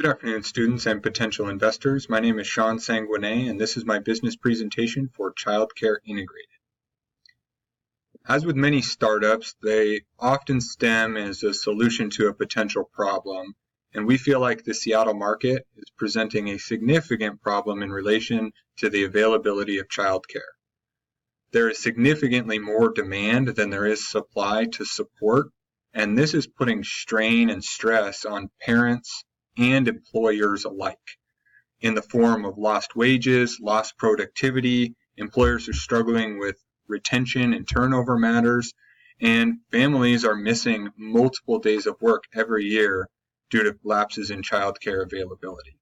Good afternoon, students and potential investors. My name is Sean Sanguinet, and this is my business presentation for Childcare Integrated. As with many startups, they often stem as a solution to a potential problem, and we feel like the Seattle market is presenting a significant problem in relation to the availability of childcare. There is significantly more demand than there is supply to support, and this is putting strain and stress on parents and employers alike in the form of lost wages, lost productivity. Employers are struggling with retention and turnover matters, and families are missing multiple days of work every year due to lapses in childcare availability.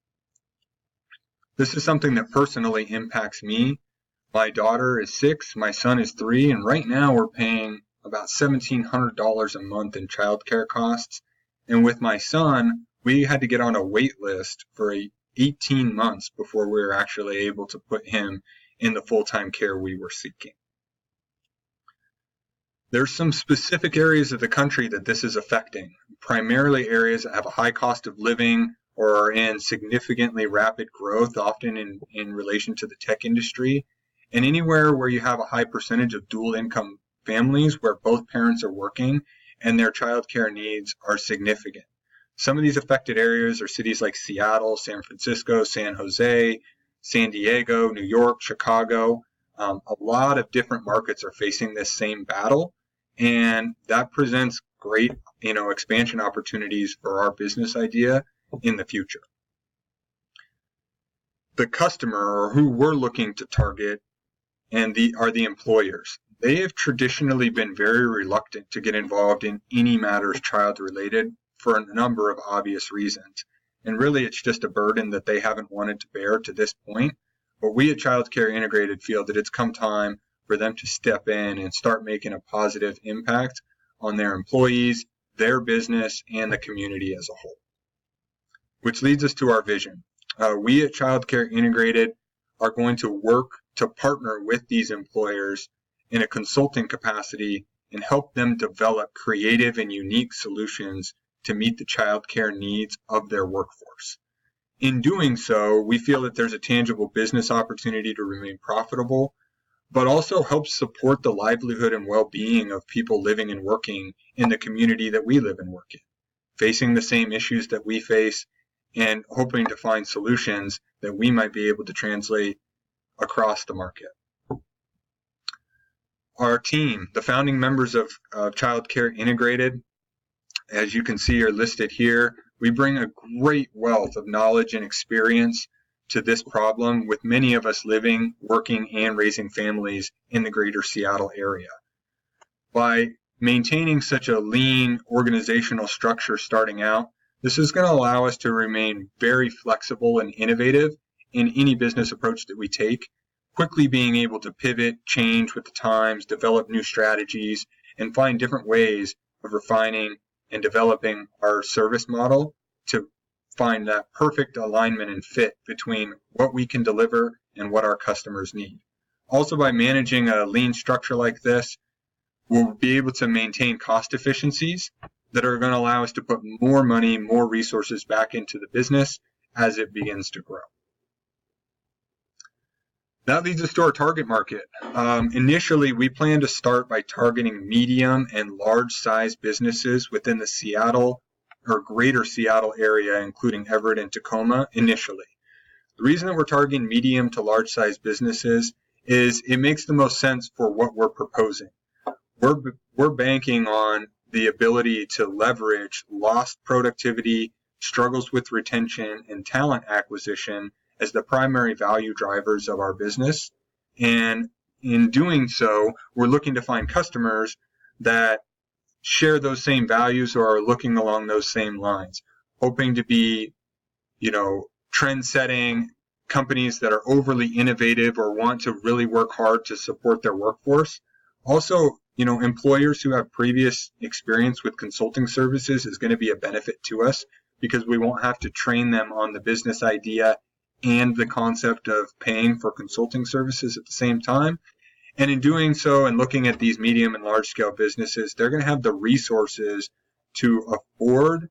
This is something that personally impacts me. My daughter is 6, my son is 3, and right now we're paying about $1,700 a month in childcare costs. And with my son, we had to get on a wait list for 18 months before we were actually able to put him in the full-time care we were seeking. There's some specific areas of the country that this is affecting, primarily areas that have a high cost of living or are in significantly rapid growth, often in relation to the tech industry, and anywhere where you have a high percentage of dual income families where both parents are working and their childcare needs are significant. Some of these affected areas are cities like Seattle, San Francisco, San Jose, San Diego, New York, Chicago. A lot of different markets are facing this same battle, and that presents great, expansion opportunities for our business idea in the future. The customer, or who we're looking to target, are the employers. They have traditionally been very reluctant to get involved in any matters child-related for a number of obvious reasons. And really, it's just a burden that they haven't wanted to bear to this point. But we at Childcare Integrated feel that it's come time for them to step in and start making a positive impact on their employees, their business, and the community as a whole. Which leads us to our vision. We at Childcare Integrated are going to work to partner with these employers in a consulting capacity and help them develop creative and unique solutions to meet the childcare needs of their workforce. In doing so, we feel that there's a tangible business opportunity to remain profitable, but also help support the livelihood and well-being of people living and working in the community that we live and work in, facing the same issues that we face and hoping to find solutions that we might be able to translate across the market. Our team, the founding members of Childcare Integrated, as you can see, are listed here. We bring a great wealth of knowledge and experience to this problem, with many of us living, working, and raising families in the greater Seattle area. By maintaining such a lean organizational structure starting out, this is going to allow us to remain very flexible and innovative in any business approach that we take, quickly being able to pivot, change with the times, develop new strategies, and find different ways of refining and developing our service model to find that perfect alignment and fit between what we can deliver and what our customers need. Also, by managing a lean structure like this, we'll be able to maintain cost efficiencies that are going to allow us to put more money, more resources back into the business as it begins to grow. That leads us to our target market. Initially, we plan to start by targeting medium and large size businesses within the Seattle or greater Seattle area, including Everett and Tacoma initially. The reason that we're targeting medium to large size businesses is it makes the most sense for what we're proposing. We're banking on the ability to leverage lost productivity, struggles with retention, and talent acquisition as the primary value drivers of our business. And in doing so, we're looking to find customers that share those same values or are looking along those same lines, hoping to be, trend-setting companies that are overly innovative or want to really work hard to support their workforce. Also, employers who have previous experience with consulting services is going to be a benefit to us because we won't have to train them on the business idea and the concept of paying for consulting services at the same time. And in doing so and looking at these medium and large scale businesses, they're going to have the resources to afford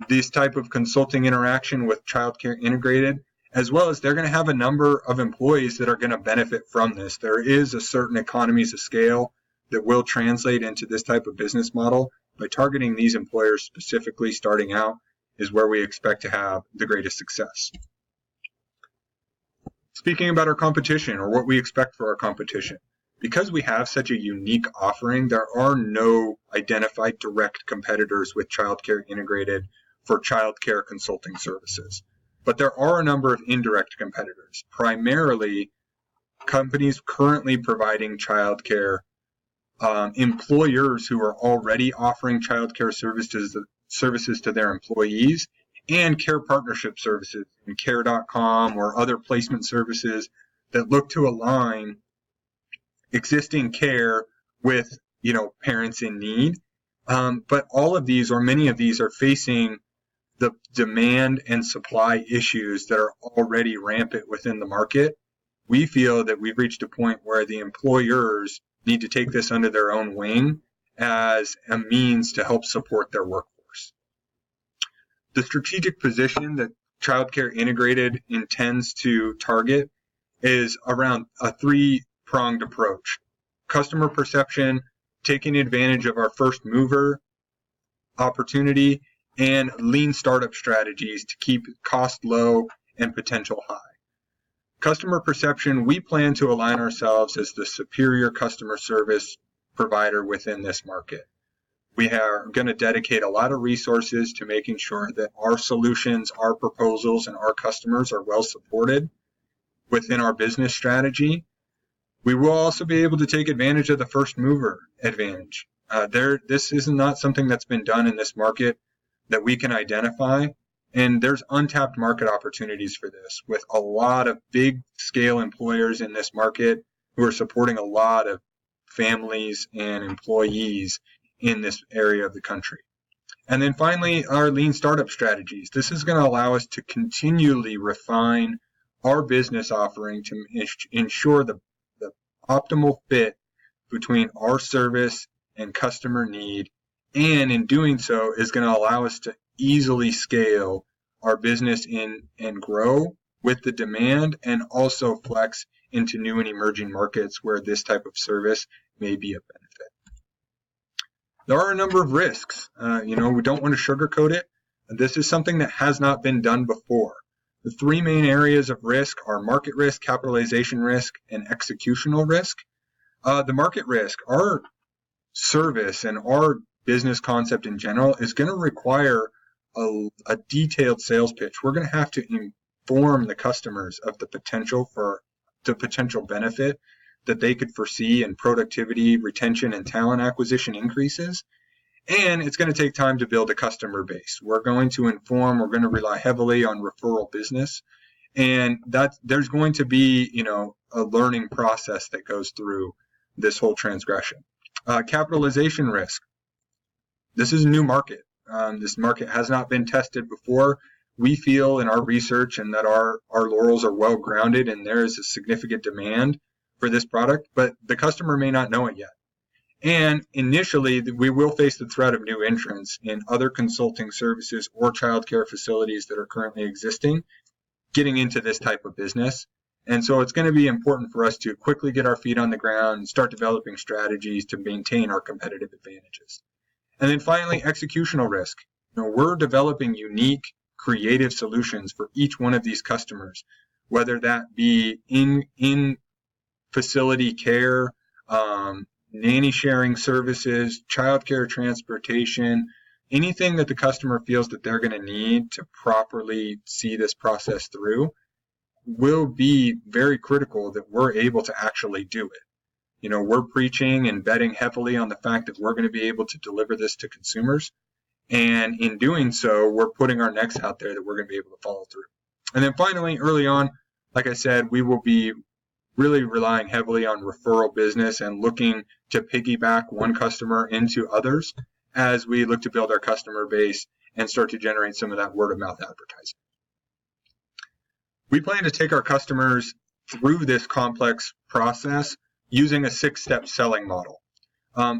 this type of consulting interaction with Childcare Integrated, as well as they're going to have a number of employees that are going to benefit from this. There is a certain economies of scale that will translate into this type of business model. By targeting these employers specifically starting out is where we expect to have the greatest success. Speaking about our competition, or what we expect for our competition, because we have such a unique offering, there are no identified direct competitors with Childcare Integrated for childcare consulting services. But there are a number of indirect competitors, primarily companies currently providing childcare, employers who are already offering childcare services to their employees, and care partnership services, and Care.com or other placement services that look to align existing care with, parents in need. But all of these, or many of these, are facing the demand and supply issues that are already rampant within the market. We feel that we've reached a point where the employers need to take this under their own wing as a means to help support their workforce. The strategic position that Childcare Integrated intends to target is around a three-pronged approach. Customer perception, taking advantage of our first mover opportunity, and lean startup strategies to keep cost low and potential high. Customer perception, we plan to align ourselves as the superior customer service provider within this market. We are going to dedicate a lot of resources to making sure that our solutions, our proposals, and our customers are well supported within our business strategy. We will also be able to take advantage of the first mover advantage. This is not something that's been done in this market that we can identify, and there's untapped market opportunities for this with a lot of big scale employers in this market who are supporting a lot of families and employees in this area of the country. And then finally, our lean startup strategies. This is going to allow us to continually refine our business offering to ensure the optimal fit between our service and customer need, and in doing so is going to allow us to easily scale our business in and grow with the demand, and also flex into new and emerging markets where this type of service may be a benefit. There are a number of risks. We don't want to sugarcoat it. This is something that has not been done before. The three main areas of risk are market risk, capitalization risk, and executional risk. The market risk, our service and our business concept in general is going to require a detailed sales pitch. We're going to have to inform the customers of the potential benefit that they could foresee in productivity, retention, and talent acquisition increases. And it's going to take time to build a customer base. We're going to we're going to rely heavily on referral business. And there's going to be, a learning process that goes through this whole transgression. Capitalization risk. This is a new market. This market has not been tested before. We feel in our research and that our laurels are well grounded and there is a significant demand for this product, but the customer may not know it yet. And initially, we will face the threat of new entrants in other consulting services or childcare facilities that are currently existing, getting into this type of business. And so it's going to be important for us to quickly get our feet on the ground and start developing strategies to maintain our competitive advantages. And then finally, executional risk. We're developing unique, creative solutions for each one of these customers, whether that be in facility care, nanny sharing services, childcare transportation, anything that the customer feels that they're going to need to properly see this process through will be very critical that we're able to actually do it. We're preaching and betting heavily on the fact that we're going to be able to deliver this to consumers. And in doing so, we're putting our necks out there that we're going to be able to follow through. And then finally, early on, like I said, we will be really relying heavily on referral business and looking to piggyback one customer into others as we look to build our customer base and start to generate some of that word of mouth advertising. We plan to take our customers through this complex process using a 6-step selling model.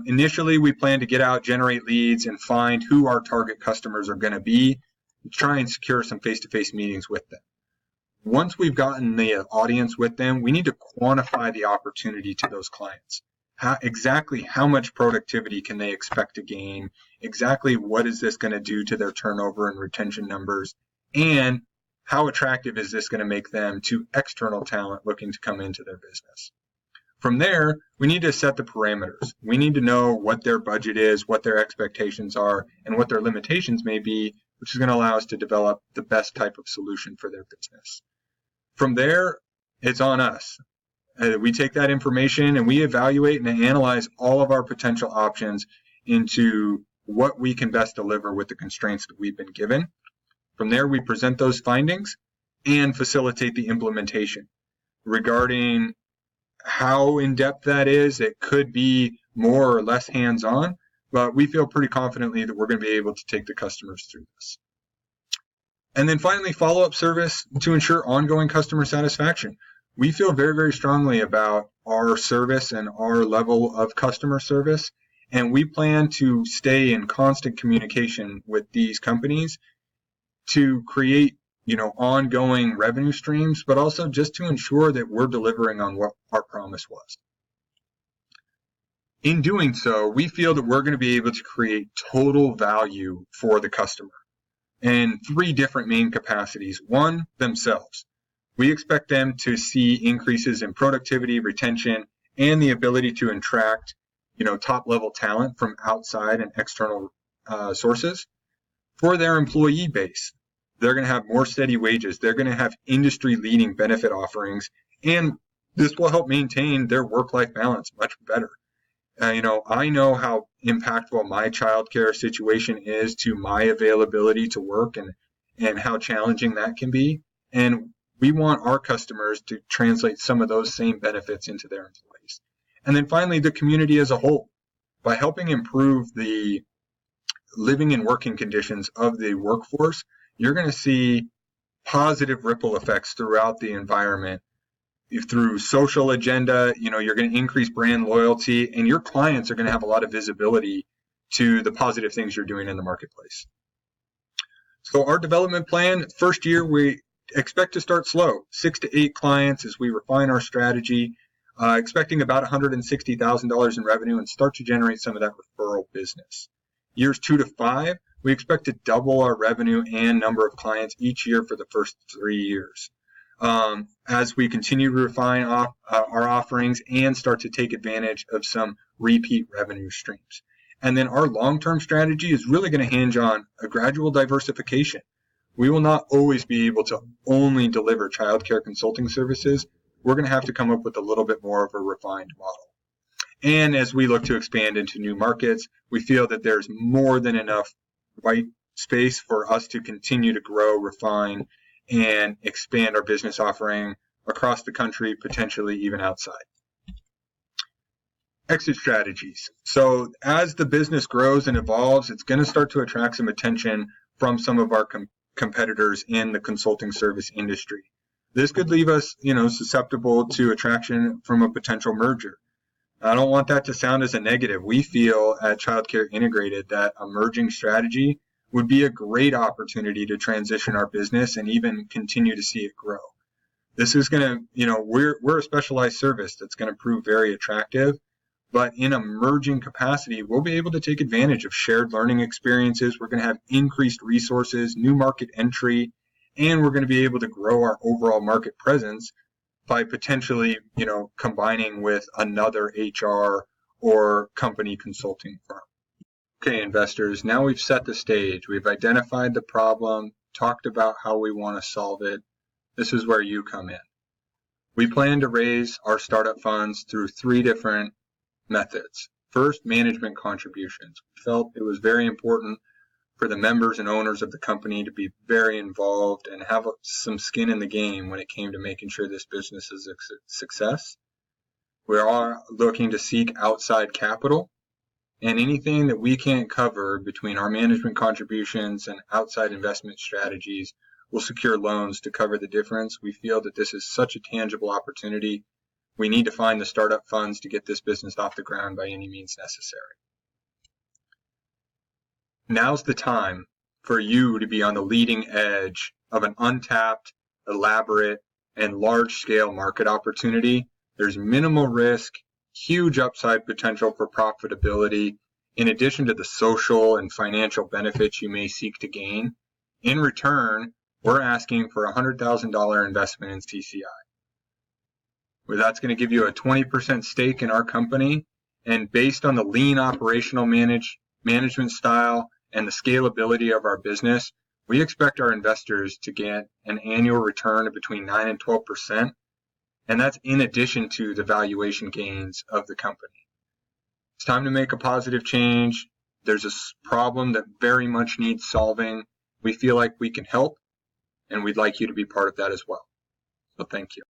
Initially, we plan to get out, generate leads, and find who our target customers are going to be try and secure some face-to-face meetings with them. Once we've gotten the audience with them, we need to quantify the opportunity to those clients. Exactly how much productivity can they expect to gain? Exactly what is this going to do to their turnover and retention numbers? And how attractive is this going to make them to external talent looking to come into their business? From there, we need to set the parameters. We need to know what their budget is, what their expectations are, and what their limitations may be, which is going to allow us to develop the best type of solution for their business. From there, it's on us. We take that information and we evaluate and analyze all of our potential options into what we can best deliver with the constraints that we've been given. From there, we present those findings and facilitate the implementation. Regarding how in-depth that is, it could be more or less hands-on, but we feel pretty confidently that we're going to be able to take the customers through this. And then finally, follow-up service to ensure ongoing customer satisfaction. We feel very, very strongly about our service and our level of customer service, and we plan to stay in constant communication with these companies to create, ongoing revenue streams, but also just to ensure that we're delivering on what our promise was. In doing so, we feel that we're going to be able to create total value for the customer in three different main capacities. One, themselves. We expect them to see increases in productivity, retention, and the ability to attract, top-level talent from outside and external sources. For their employee base, they're going to have more steady wages. They're going to have industry-leading benefit offerings, and this will help maintain their work-life balance much better. I know how impactful my childcare situation is to my availability to work and how challenging that can be. And we want our customers to translate some of those same benefits into their employees. And then finally, the community as a whole. By helping improve the living and working conditions of the workforce, you're going to see positive ripple effects throughout the environment. Through social agenda, you're going to increase brand loyalty, and your clients are going to have a lot of visibility to the positive things you're doing in the marketplace. So our development plan, first year, we expect to start slow, 6 to 8 clients as we refine our strategy, expecting about $160,000 in revenue and start to generate some of that referral business. Years 2 to 5, we expect to double our revenue and number of clients each year for the first 3 years. As we continue to refine our offerings and start to take advantage of some repeat revenue streams. And then our long-term strategy is really going to hinge on a gradual diversification. We will not always be able to only deliver childcare consulting services. We're going to have to come up with a little bit more of a refined model. And as we look to expand into new markets, we feel that there's more than enough white space for us to continue to grow, refine, and expand our business offering across the country, potentially even outside. Exit strategies. So as the business grows and evolves, it's going to start to attract some attention from some of our competitors in the consulting service industry. This could leave us, susceptible to attraction from a potential merger. I don't want that to sound as a negative. We feel at Childcare Integrated that a merging strategy would be a great opportunity to transition our business and even continue to see it grow. This is going to, we're a specialized service that's going to prove very attractive, but in a merging capacity, we'll be able to take advantage of shared learning experiences. We're going to have increased resources, new market entry, and we're going to be able to grow our overall market presence by potentially, combining with another HR or company consulting firm. Okay, investors, now we've set the stage. We've identified the problem, talked about how we want to solve it. This is where you come in. We plan to raise our startup funds through 3 different methods. First, management contributions. We felt it was very important for the members and owners of the company to be very involved and have some skin in the game when it came to making sure this business is a success. We are looking to seek outside capital. And anything that we can't cover between our management contributions and outside investment strategies will secure loans to cover the difference. We feel that this is such a tangible opportunity. We need to find the startup funds to get this business off the ground by any means necessary. Now's the time for you to be on the leading edge of an untapped, elaborate, and large-scale market opportunity. There's minimal risk, huge upside potential for profitability, in addition to the social and financial benefits you may seek to gain. In return, we're asking for a $100,000 investment in CCI. Where that's going to give you a 20% stake in our company, and based on the lean operational management style and the scalability of our business, we expect our investors to get an annual return of between 9 and 12%, and that's in addition to the valuation gains of the company. It's time to make a positive change. There's a problem that very much needs solving. We feel like we can help, and we'd like you to be part of that as well. So thank you.